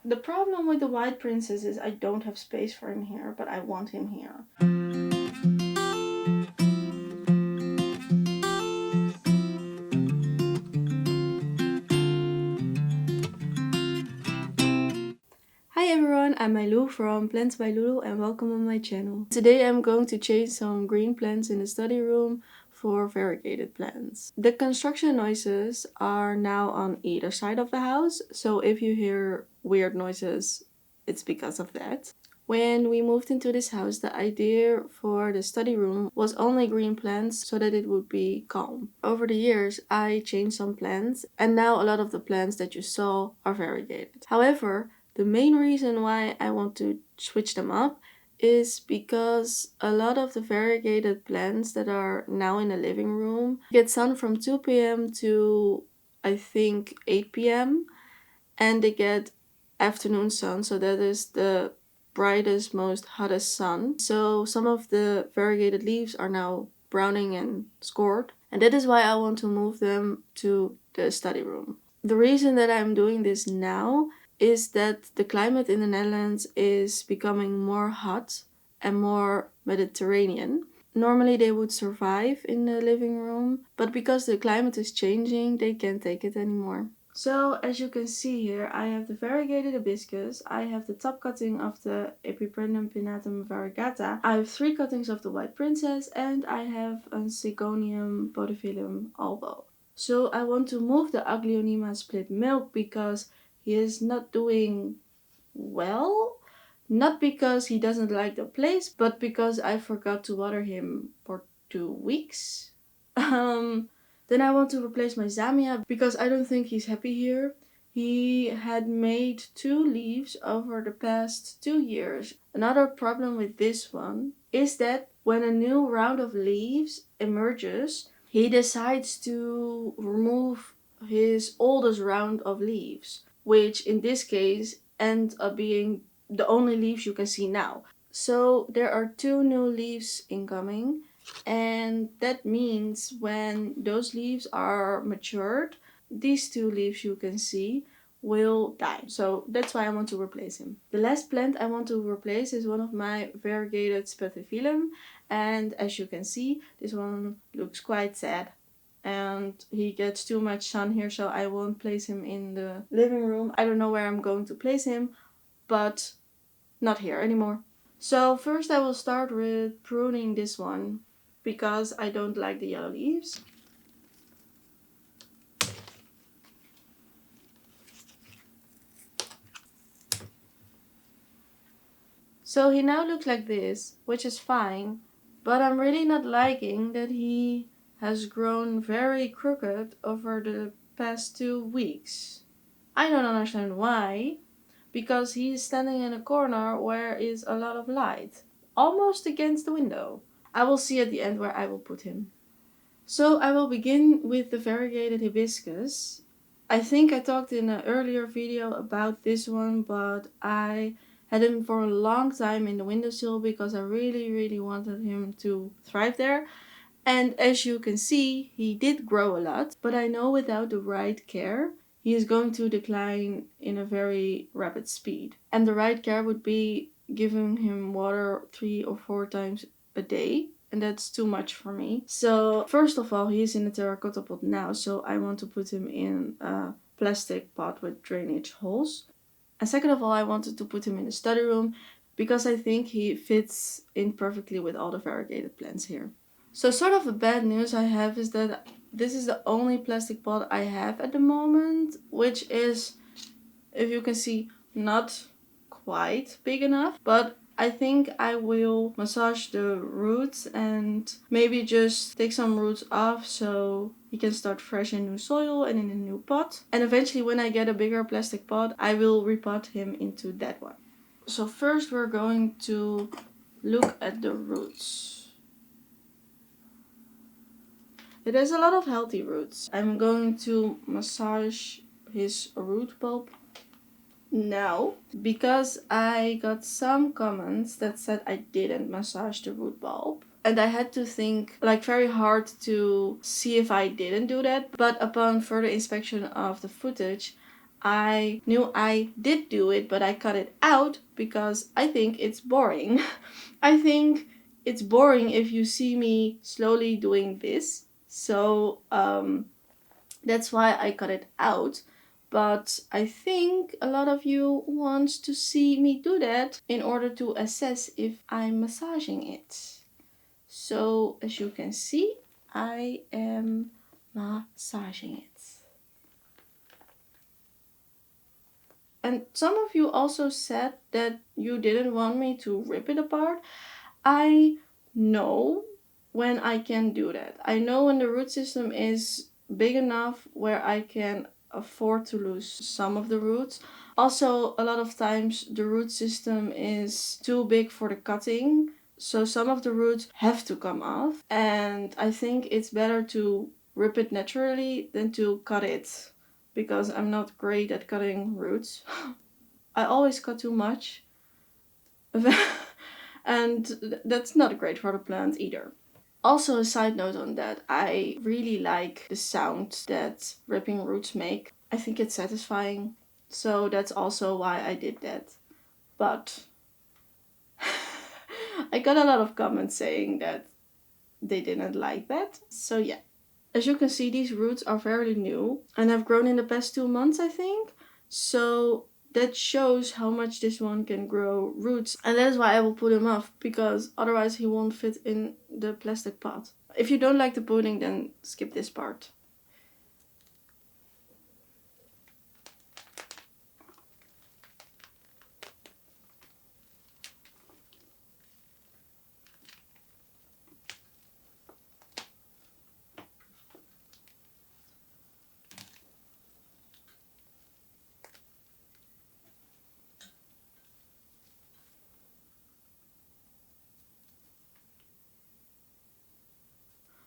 The problem with the white princess is I don't have space for him here, but I want him here. Hi everyone, I'm Mailou from Plants by Lulu and welcome on my channel. Today I'm going to change some green plants in the study room for variegated plants. The construction noises are now on either side of the house, so if you hear weird noises, it's because of that. When we moved into this house, the idea for the study room was only green plants so that it would be calm. Over the years, I changed some plants and now a lot of the plants that you saw are variegated. However, the main reason why I want to switch them up is because a lot of the variegated plants that are now in the living room get sun from 2 p.m. to I think 8 p.m. and they get afternoon sun, so that is the brightest, most hottest sun. So some of the variegated leaves are now browning and scored, and that is why I want to move them to the study room. The reason that I'm doing this now is that the climate in the Netherlands is becoming more hot and more Mediterranean. Normally they would survive in the living room, but because the climate is changing, they can't take it anymore. So as you can see here, I have the variegated hibiscus, I have the top cutting of the Pinatum variegata, I have 3 cuttings of the white princess, and I have a syngonium podophyllum albo. So I want to move the Aglaonema split milk because he is not doing well. Not because he doesn't like the place, but because I forgot to water him for 2 weeks. Then I want to replace my Zamia because I don't think he's happy here. He had made 2 leaves over the past 2 years. Another problem with this one is that when a new round of leaves emerges, he decides to remove his oldest round of leaves, which in this case end up being the only leaves you can see now. So there are 2 new leaves incoming, and that means when those leaves are matured, these 2 leaves you can see will die. So that's why I want to replace him. The last plant I want to replace is one of my variegated spathiphyllum, and as you can see, this one looks quite sad and he gets too much sun here, so I won't place him in the living room. I don't know where I'm going to place him, but not here anymore. So first I will start with pruning this one because I don't like the yellow leaves. So he now looks like this, which is fine, but I'm really not liking that he has grown very crooked over the past 2 weeks. I don't understand why, because he's standing in a corner where is a lot of light, almost against the window. I will see at the end where I will put him. So I will begin with the variegated hibiscus. I think I talked in an earlier video about this one, but I had him for a long time in the windowsill because I really wanted him to thrive there. And as you can see, he did grow a lot, but I know without the right care, he is going to decline in a very rapid speed. And the right care would be giving him water 3 or 4 times a day. And that's too much for me. So first of all, he is in a terracotta pot now, so I want to put him in a plastic pot with drainage holes. And second of all, I wanted to put him in the study room because I think he fits in perfectly with all the variegated plants here. So sort of the bad news I have is that this is the only plastic pot I have at the moment, which is, if you can see, not quite big enough, but I think I will massage the roots and maybe just take some roots off so he can start fresh in new soil and in a new pot. And eventually when I get a bigger plastic pot, I will repot him into that one. So first we're going to look at the roots. It has a lot of healthy roots. I'm going to massage his root bulb now because I got some comments that said I didn't massage the root bulb. And I had to think like very hard to see if I didn't do that. But upon further inspection of the footage, I knew I did do it, but I cut it out because I think it's boring. I think it's boring if you see me slowly doing this. So that's why I cut it out. But I think a lot of you want to see me do that in order to assess if I'm massaging it. So as you can see, I am massaging it. And some of you also said that you didn't want me to rip it apart. I know when I can do that. I know when the root system is big enough where I can afford to lose some of the roots. Also, a lot of times the root system is too big for the cutting, so some of the roots have to come off. And I think it's better to rip it naturally than to cut it, because I'm not great at cutting roots. I always cut too much. And that's not great for the plant either. Also, a side note on that, I really like the sound that ripping roots make. I think it's satisfying, so that's also why I did that. But I got a lot of comments saying that they didn't like that, so yeah. As you can see, these roots are fairly new and have grown in the past 2 months, I think. So that shows how much this one can grow roots, and that is why I will put him off, because otherwise he won't fit in the plastic pot. If you don't like the pudding, then skip this part.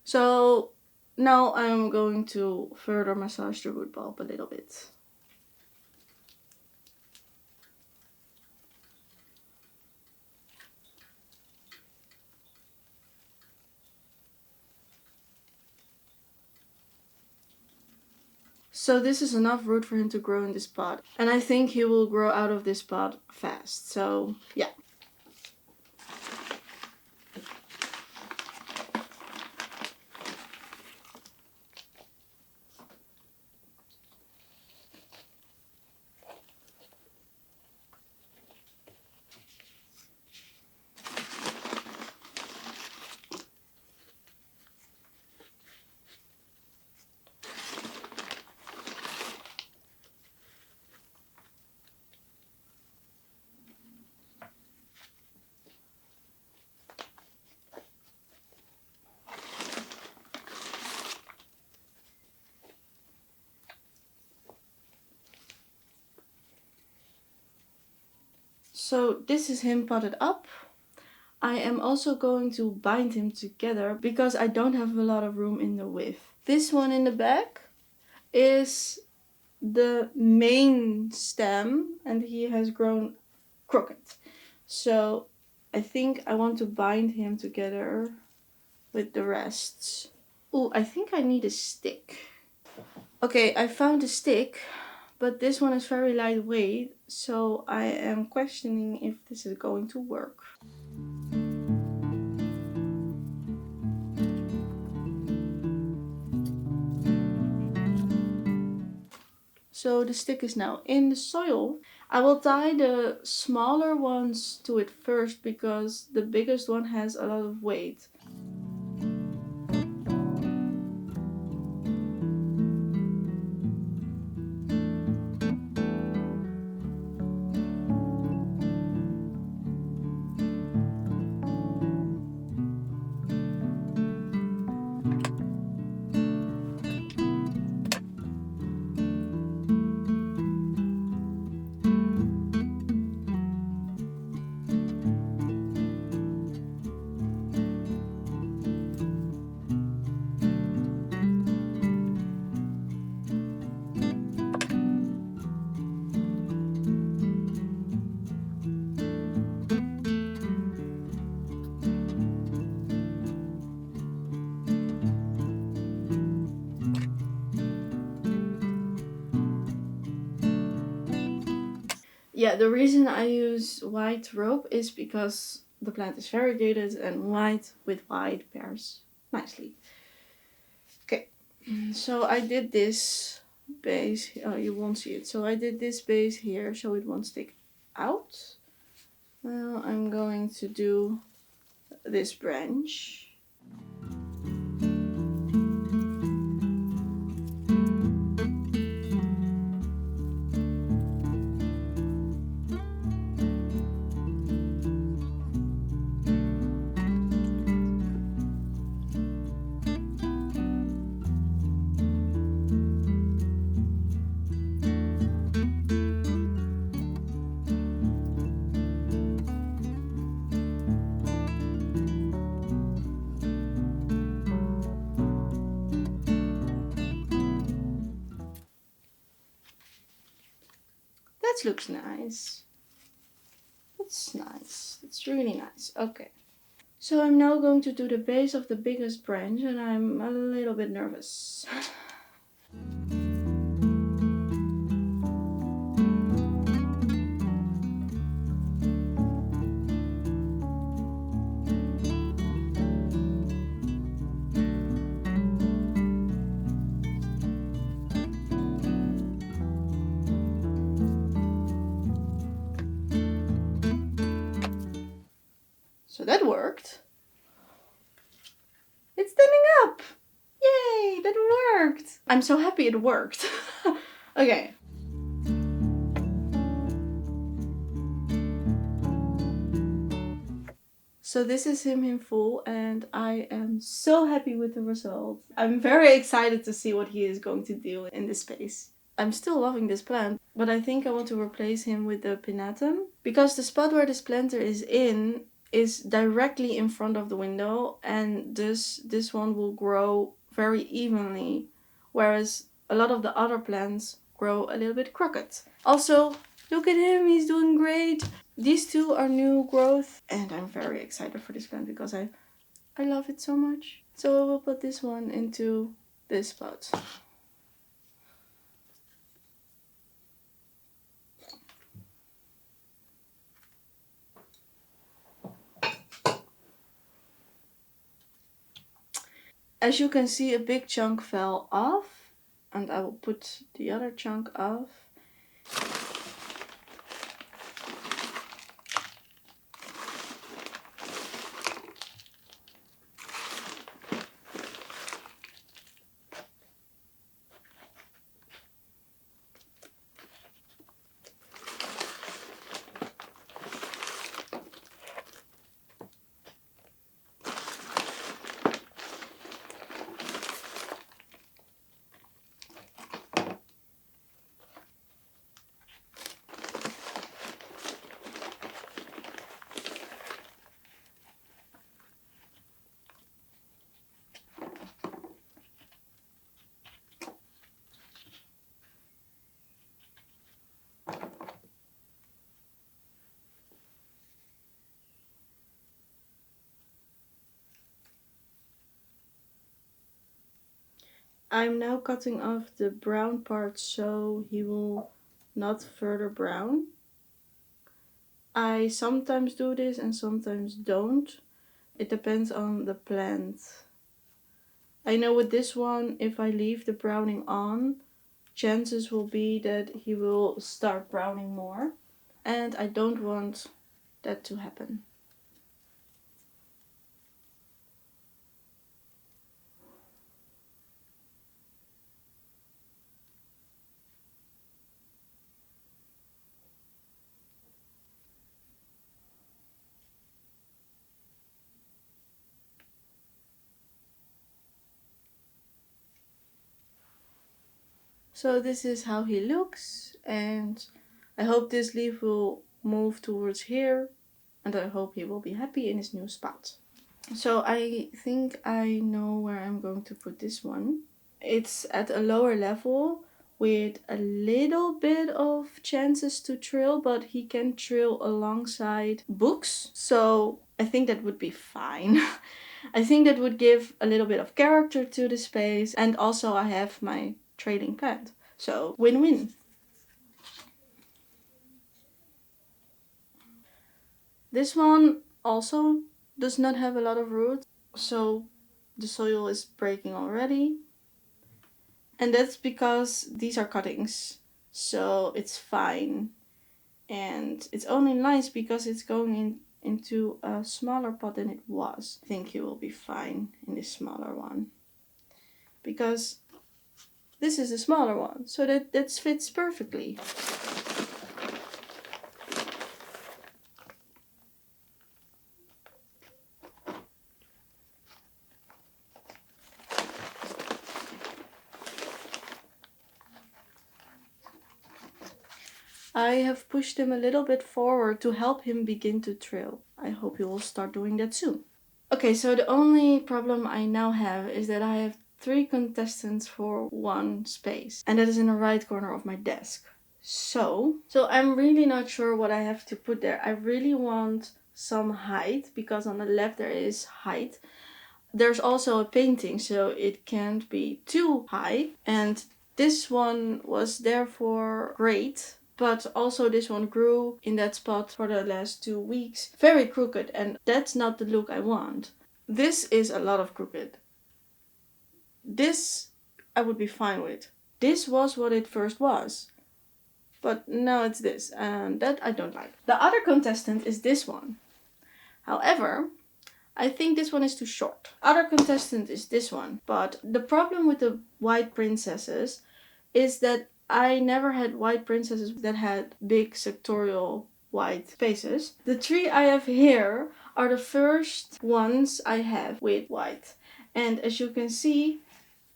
So now I'm going to further massage the root bulb a little bit. So this is enough root for him to grow in this pot. And I think he will grow out of this pot fast. So yeah. So this is him potted up. I am also going to bind him together because I don't have a lot of room in the width. This one in the back is the main stem and he has grown crooked. So I think I want to bind him together with the rest. Oh, I think I need a stick. Okay, I found a stick, but this one is very lightweight, so I am questioning if this is going to work. So the stick is now in the soil. I will tie the smaller ones to it first because the biggest one has a lot of weight. Yeah, the reason I use white rope is because the plant is variegated and white with white pairs nicely. Okay, so I did this base. Oh, you won't see it. So I did this base here so it won't stick out. Now I'm going to do this branch. That looks nice. That's nice. It's really nice. Okay. So I'm now going to do the base of the biggest branch and I'm a little bit nervous. So that worked. It's standing up! Yay, that worked! I'm so happy it worked. Okay. So this is him in full and I am so happy with the result. I'm very excited to see what he is going to do in this space. I'm still loving this plant, but I think I want to replace him with the Pinatum because the spot where this planter is in is directly in front of the window and thus this one will grow very evenly, whereas a lot of the other plants grow a little bit crooked. Also, look at him, he's doing great. These two are new growth and I'm very excited for this plant because I love it so much. So I will put this one into this pot. As you can see, a big chunk fell off and I will put the other chunk off. I'm now cutting off the brown part so he will not further brown. I sometimes do this and sometimes don't. It depends on the plant. I know with this one, if I leave the browning on, chances will be that he will start browning more. And I don't want that to happen. So this is how he looks and I hope this leaf will move towards here and I hope he will be happy in his new spot. So I think I know where I'm going to put this one. It's at a lower level with a little bit of chances to trill, but he can trill alongside books. So I think that would be fine. I think that would give a little bit of character to the space and also I have my trailing plant. So win-win. This one also does not have a lot of roots, so the soil is breaking already. And that's because these are cuttings, so it's fine. And it's only nice because it's going into a smaller pot than it was. I think you will be fine in this smaller one, because this is the smaller one, so that fits perfectly. I have pushed him a little bit forward to help him begin to trill. I hope he will start doing that soon. Okay, so the only problem I now have is that I have 3 contestants for 1 space, and that is in the right corner of my desk. So I'm really not sure what I have to put there. I really want some height, because on the left there is height. There's also a painting, so it can't be too high. And this one was therefore great, but also this one grew in that spot for the last 2 weeks. Very crooked, and that's not the look I want. This is a lot of crooked. This I would be fine with. This was what it first was. But now it's this, and that I don't like. The other contestant is this one. However, I think this one is too short. Other contestant is this one. But the problem with the white princesses is that I never had white princesses that had big sectorial white faces. The 3 I have here are the first ones I have with white. And as you can see,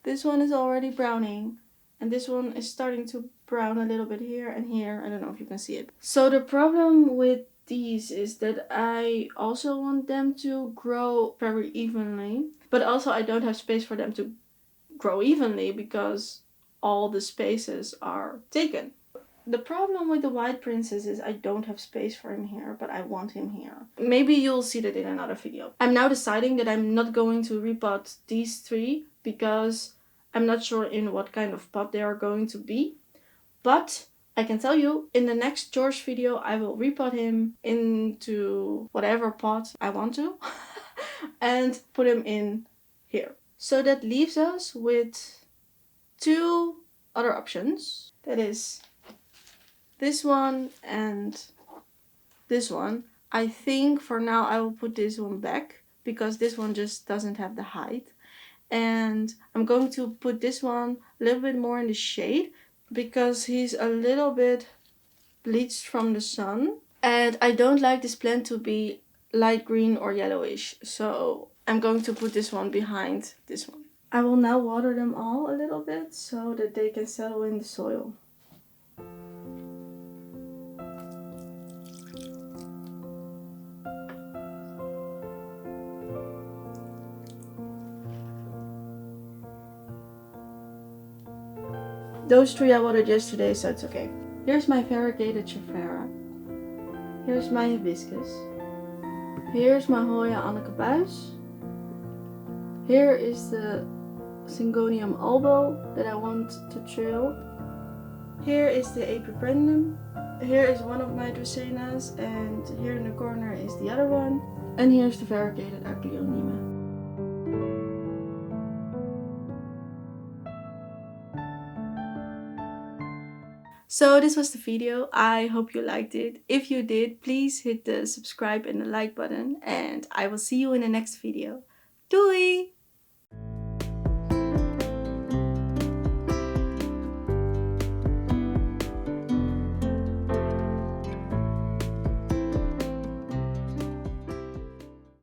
this one is already browning. And this one is starting to brown a little bit here and here. I don't know if you can see it. So the problem with these is that I also want them to grow very evenly. But also I don't have space for them to grow evenly because all the spaces are taken. The problem with the white princess is I don't have space for him here, but I want him here. Maybe you'll see that in another video. I'm now deciding that I'm not going to repot these 3 because I'm not sure in what kind of pot they are going to be. But I can tell you, in the next George video, I will repot him into whatever pot I want to and put him in here. So that leaves us with 2 other options. That is this one and this one. I think for now I will put this one back because this one just doesn't have the height. And I'm going to put this one a little bit more in the shade because he's a little bit bleached from the sun. And I don't like this plant to be light green or yellowish. So I'm going to put this one behind this one. I will now water them all a little bit so that they can settle in the soil. Those 3 I watered yesterday, so it's okay. Here's my variegated Chifera. Here's my hibiscus. Here's my Hoya Anneke. Here is the syngonium albo that I want to trill. Here is the Pinatum. Here is one of my dracaenas, and here in the corner is the other one. And here's the variegated Aglaonema. So this was the video. I hope you liked it. If you did, please hit the subscribe and the like button, and I will see you in the next video. Doei!